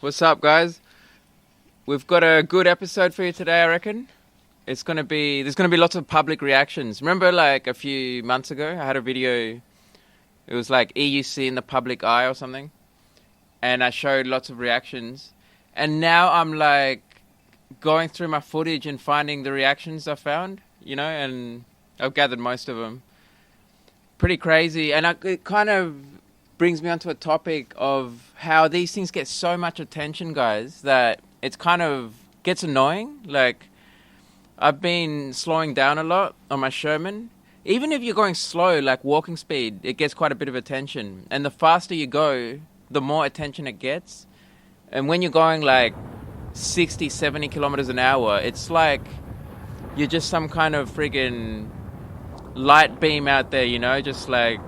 What's up, guys? We've got a good episode for you today, I reckon. There's gonna be lots of public reactions. Remember, like a few months ago, I had a video. It was like EUC in the public eye or something, and I showed lots of reactions. And now I'm like going through my footage and finding the reactions I found, and I've gathered most of them. Pretty crazy, and it kind of brings me onto a topic of how these things get so much attention, guys, that it's kind of gets annoying. Like, I've been slowing down a lot on my Sherman. Even if you're going slow, like walking speed, it gets quite a bit of attention. And the faster you go, the more attention it gets. And when you're going like 60, 70 kilometers an hour, it's like you're just some kind of friggin' light beam out there, just like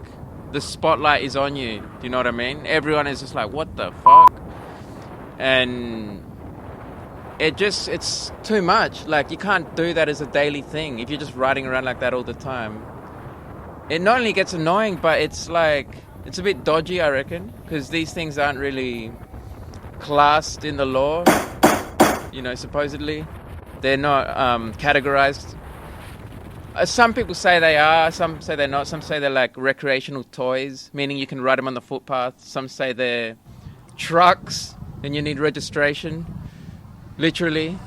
the spotlight is on you. Do you know what I mean? Everyone is just like, what the fuck? And it's too much. Like, you can't do that as a daily thing if you're just riding around like that all the time. It not only gets annoying, but it's like, it's a bit dodgy, I reckon, because these things aren't really classed in the law, supposedly. They're not categorized. Some people say they are, some say they're not. Some say they're like recreational toys, meaning you can ride them on the footpath. Some say they're trucks and you need registration, literally.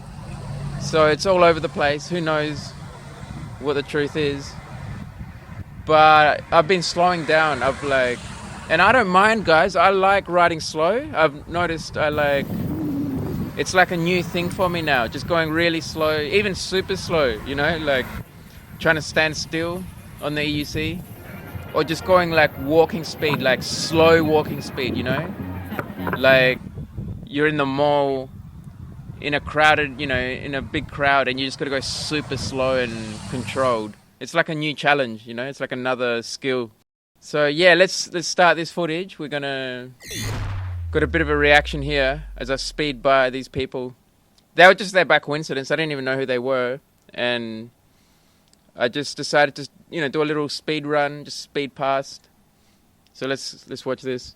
So it's all over the place. Who knows what the truth is? But I've been slowing down. And I don't mind, guys. I like riding slow. I've noticed it's like a new thing for me now. Just going really slow, even super slow, like trying to stand still on the EUC, or just going like walking speed, like slow walking speed, like you're in the mall in a crowded, in a big crowd, and you just got to go super slow and controlled. It's like a new challenge, it's like another skill. So yeah, let's start this footage. Got a bit of a reaction here as I speed by these people. They were just there by coincidence. I didn't even know who they were, and I just decided to, do a little speed run, just speed past. So let's watch this.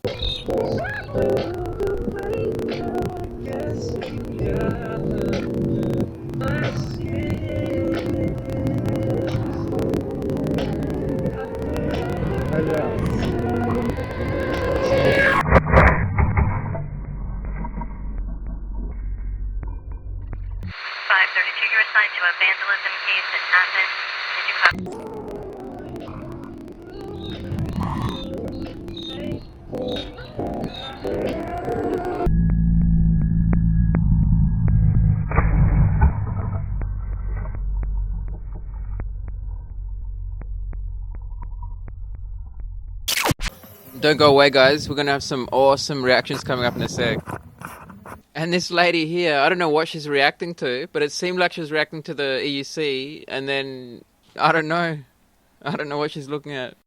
You're assigned to a vandalism case at Athens. Did you copy? Don't go away, guys. We're going to have some awesome reactions coming up in a sec. And this lady here, I don't know what she's reacting to, but it seemed like she was reacting to the EUC, and then, I don't know what she's looking at.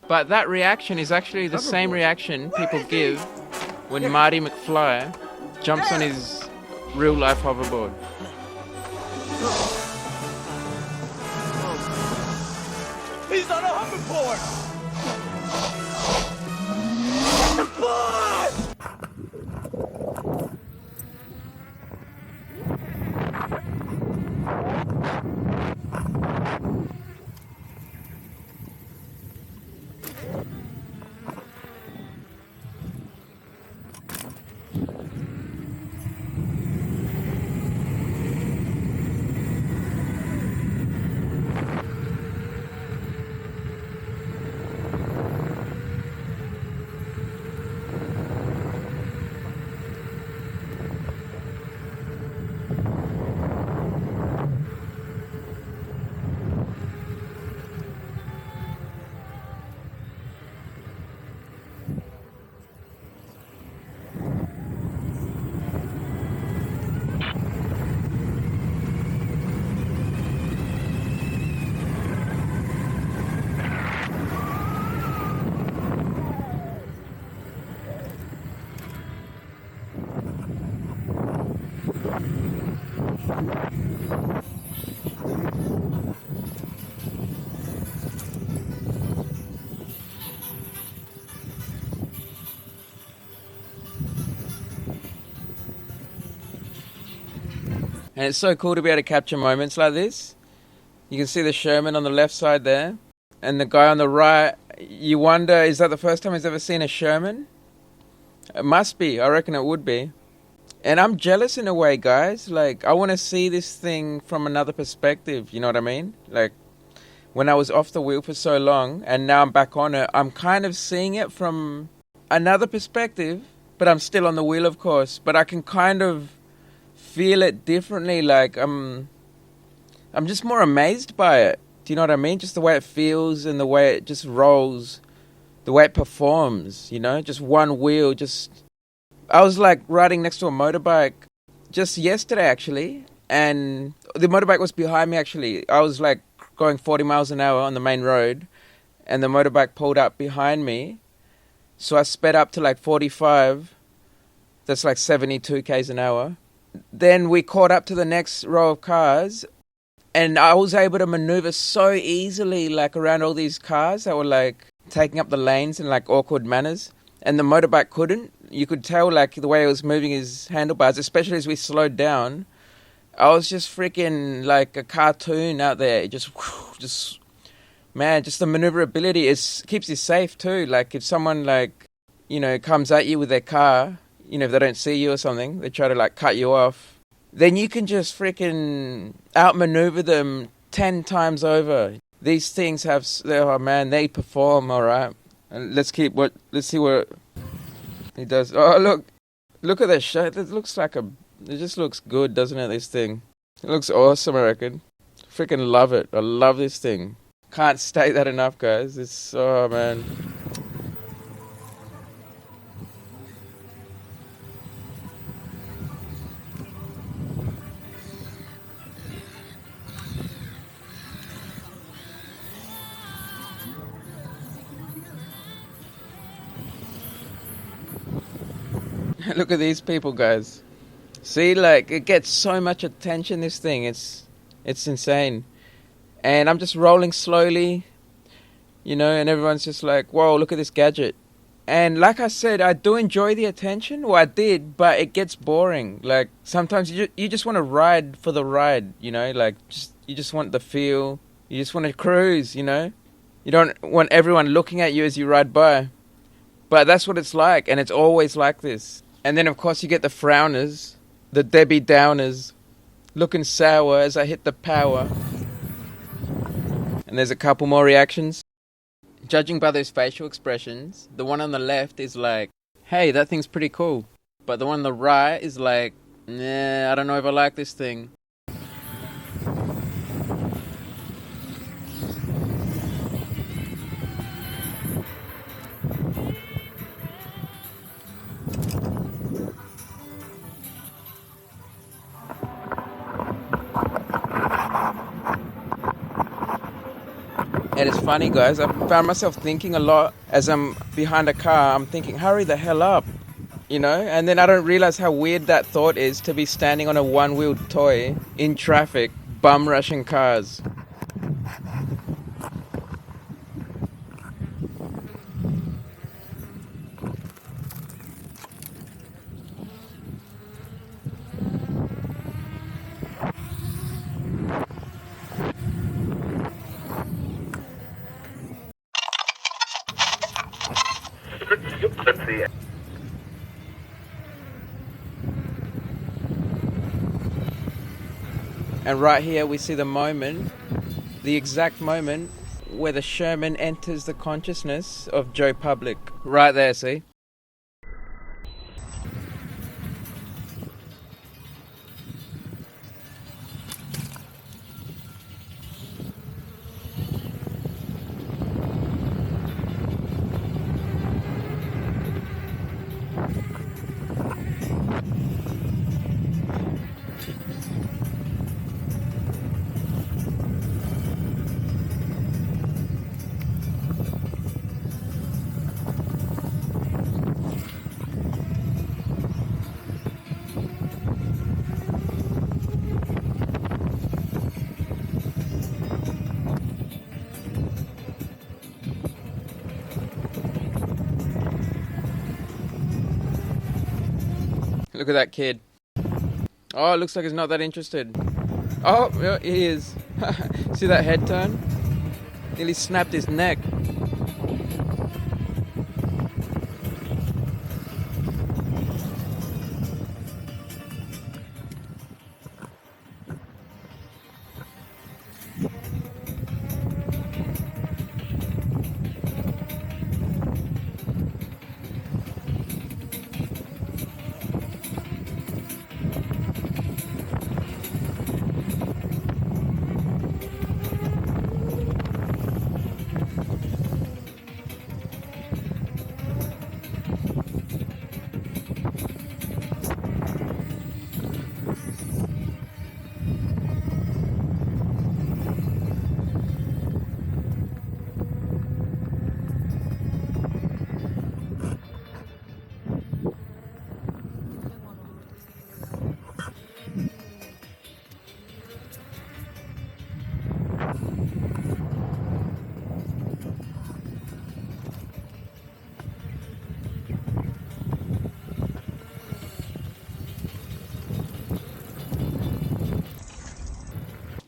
But that reaction is actually the same reaction people give when Marty McFly jumps on his real-life hoverboard. He's on a hoverboard! And it's so cool to be able to capture moments like this. You can see the Sherman on the left side there. And the guy on the right, you wonder, is that the first time he's ever seen a Sherman? It must be. I reckon it would be. And I'm jealous in a way, guys. Like, I want to see this thing from another perspective. You know what I mean? Like, when I was off the wheel for so long and now I'm back on it, I'm kind of seeing it from another perspective. But I'm still on the wheel, of course. But I can kind of feel it differently. Like, I'm just more amazed by it. Do you know what I mean? Just the way it feels and the way it just rolls, the way it performs, you know? Just one wheel, I was like riding next to a motorbike just yesterday, actually. And the motorbike was behind me, actually. I was like going 40 miles an hour on the main road. And the motorbike pulled up behind me. So I sped up to like 45. That's like 72 k's an hour. Then we caught up to the next row of cars. And I was able to maneuver so easily, like, around all these cars that were, like, taking up the lanes in, like, awkward manners. And the motorbike couldn't. You could tell, like, the way he was moving his handlebars, especially as we slowed down. I was just freaking like a cartoon out there. Man, just the maneuverability keeps you safe, too. Like, if someone, like, you know, comes at you with their car, you know, if they don't see you or something, they try to, like, cut you off. Then you can just freaking outmaneuver them 10 times over. These things they perform, all right. And let's see what he does. Oh, look at that shit. It just looks good, doesn't it, this thing? It looks awesome, I reckon. Freaking love it. I love this thing. Can't state that enough, guys. Oh, man. Look at these people, guys. See, like, it gets so much attention, this thing. It's insane. And I'm just rolling slowly, you know, and everyone's just like, whoa, look at this gadget. And like I said, I do enjoy the attention. Well, I did, but it gets boring. Like, sometimes you just want to ride for the ride, you know? Like, you just want the feel. You just want to cruise, you know? You don't want everyone looking at you as you ride by. But that's what it's like, and it's always like this. And then, of course, you get the frowners, the Debbie Downers, looking sour as I hit the power. And there's a couple more reactions. Judging by those facial expressions, the one on the left is like, hey, that thing's pretty cool. But the one on the right is like, nah, I don't know if I like this thing. And it's funny, guys, I found myself thinking a lot as I'm behind a car. I'm thinking, hurry the hell up, you know? And then I don't realize how weird that thought is, to be standing on a one-wheeled toy in traffic, bum-rushing cars. And right here we see the exact moment where the Sherman enters the consciousness of Joe Public. Right there, see? Look at that kid. Oh, it looks like he's not that interested. Oh, yeah, he is. See that head turn? Nearly snapped his neck.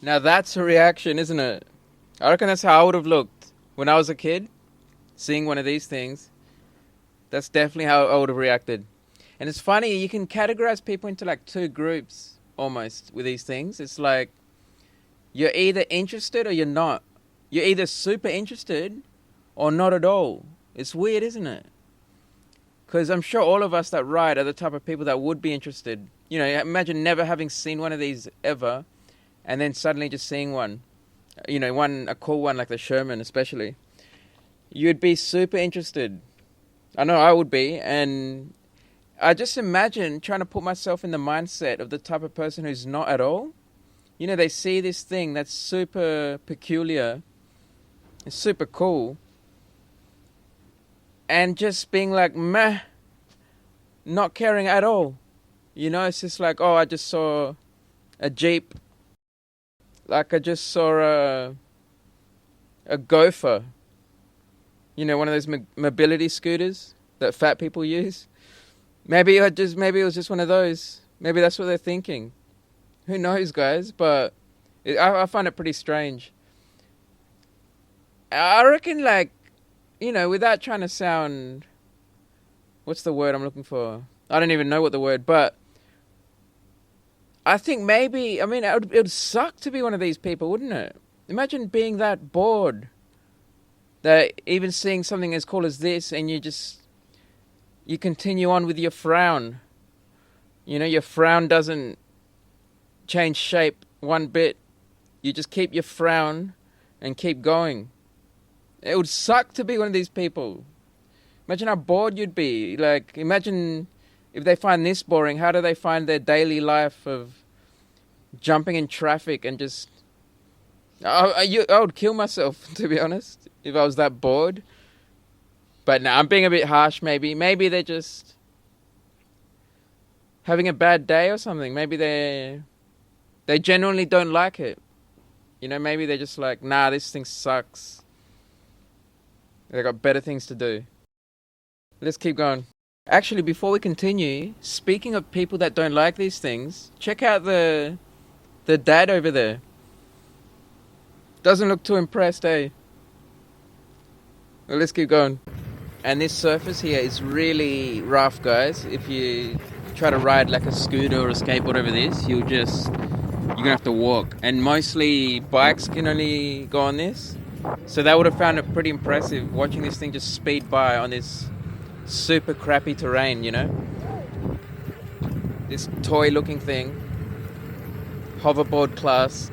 Now that's a reaction, isn't it? I reckon that's how I would have looked when I was a kid, seeing one of these things. That's definitely how I would have reacted. And it's funny, you can categorize people into like two groups almost with these things. It's like you're either interested or you're not. You're either super interested or not at all. It's weird, isn't it? Because I'm sure all of us that ride are the type of people that would be interested. You know, imagine never having seen one of these ever, and then suddenly just seeing one. You know, a cool one like the Sherman especially. You'd be super interested. I know I would be, and I just imagine trying to put myself in the mindset of the type of person who's not at all. You know, they see this thing that's super peculiar, it's super cool, and just being like, meh, not caring at all. You know, it's just like, oh, I just saw a Jeep. Like I just saw a gopher. You know, one of those mobility scooters that fat people use. Maybe it was just one of those. Maybe that's what they're thinking. Who knows, guys? But I find it pretty strange. I reckon, like, you know, without trying to sound... What's the word I'm looking for? I don't even know what the word, but... I think maybe... I mean, it would suck to be one of these people, wouldn't it? Imagine being that bored. That even seeing something as cool as this and you continue on with your frown. You know, your frown doesn't change shape one bit. You just keep your frown and keep going. It would suck to be one of these people. Imagine how bored you'd be. Like, imagine if they find this boring, how do they find their daily life of jumping in traffic and just... I would kill myself, to be honest, if I was that bored. But no, I'm being a bit harsh, maybe. Maybe they're just having a bad day or something. Maybe they genuinely don't like it. You know, maybe they're just like, nah, this thing sucks. They got better things to do. Let's keep going. Actually, before we continue, speaking of people that don't like these things, check out the dad over there. Doesn't look too impressed, eh? Well, let's keep going. And this surface here is really rough, guys. If you try to ride like a scooter or a skateboard over this, you're gonna have to walk. And mostly bikes can only go on this. So they would have found it pretty impressive watching this thing just speed by on this super crappy terrain, you know? This toy-looking thing. Hoverboard class.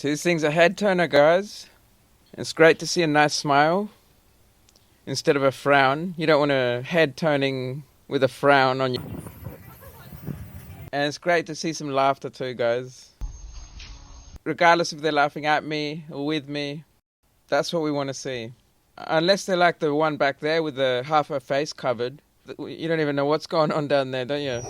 So this thing's a head turner, guys. It's great to see a nice smile instead of a frown. You don't want a head turning with a frown on you. And it's great to see some laughter too, guys. Regardless if they're laughing at me or with me, that's what we want to see. Unless they're like the one back there with the half her face covered. You don't even know what's going on down there, don't you?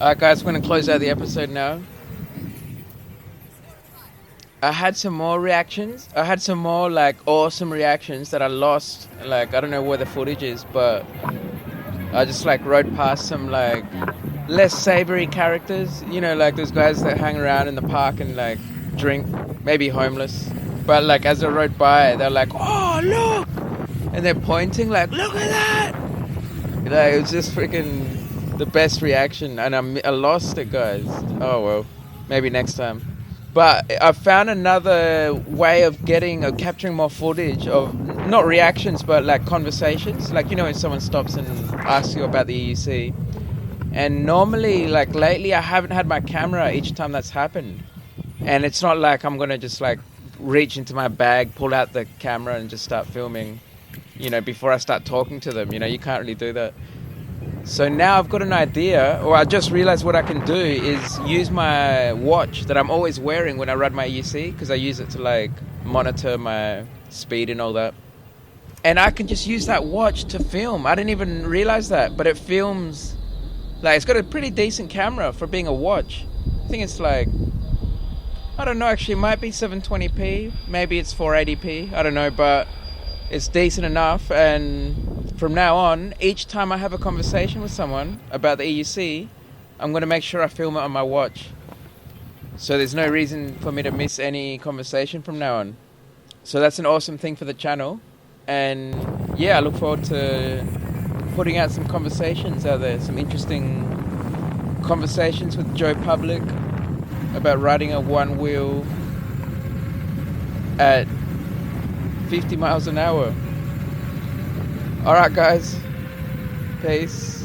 Alright guys, we're going to close out the episode now. I had some more reactions. I had some more like awesome reactions that I lost. Like, I don't know where the footage is, but I just like rode past some like less savory characters. You know, like those guys that hang around in the park and like drink, maybe homeless. But like as I rode by, they're like, oh look! And they're pointing like, look at that! Like, it was just freaking the best reaction, and I lost it, guys. Oh well, maybe next time. But I found another way of capturing more footage of not reactions, but like conversations. Like, you know, when someone stops and asks you about the EUC. And normally, like lately, I haven't had my camera each time that's happened. And it's not like I'm gonna just like reach into my bag, pull out the camera, and just start filming. You know, before I start talking to them. You know, you can't really do that. So now I've got an idea, or I just realized what I can do is use my watch that I'm always wearing when I ride my EUC, because I use it to like monitor my speed and all that. And I can just use that watch to film. I didn't even realize that, but it films, like it's got a pretty decent camera for being a watch. I think it's like, I don't know, actually it might be 720p, maybe it's 480p, I don't know, but it's decent enough. And from now on, each time I have a conversation with someone about the EUC, I'm going to make sure I film it on my watch. So there's no reason for me to miss any conversation from now on. So that's an awesome thing for the channel. And yeah, I look forward to putting out some conversations out there, some interesting conversations with Joe Public about riding a one wheel at 50 miles an hour. Alright guys, peace.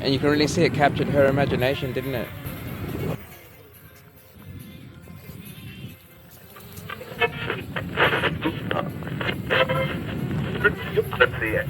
And you can really see it captured her imagination, didn't it? Let's see it.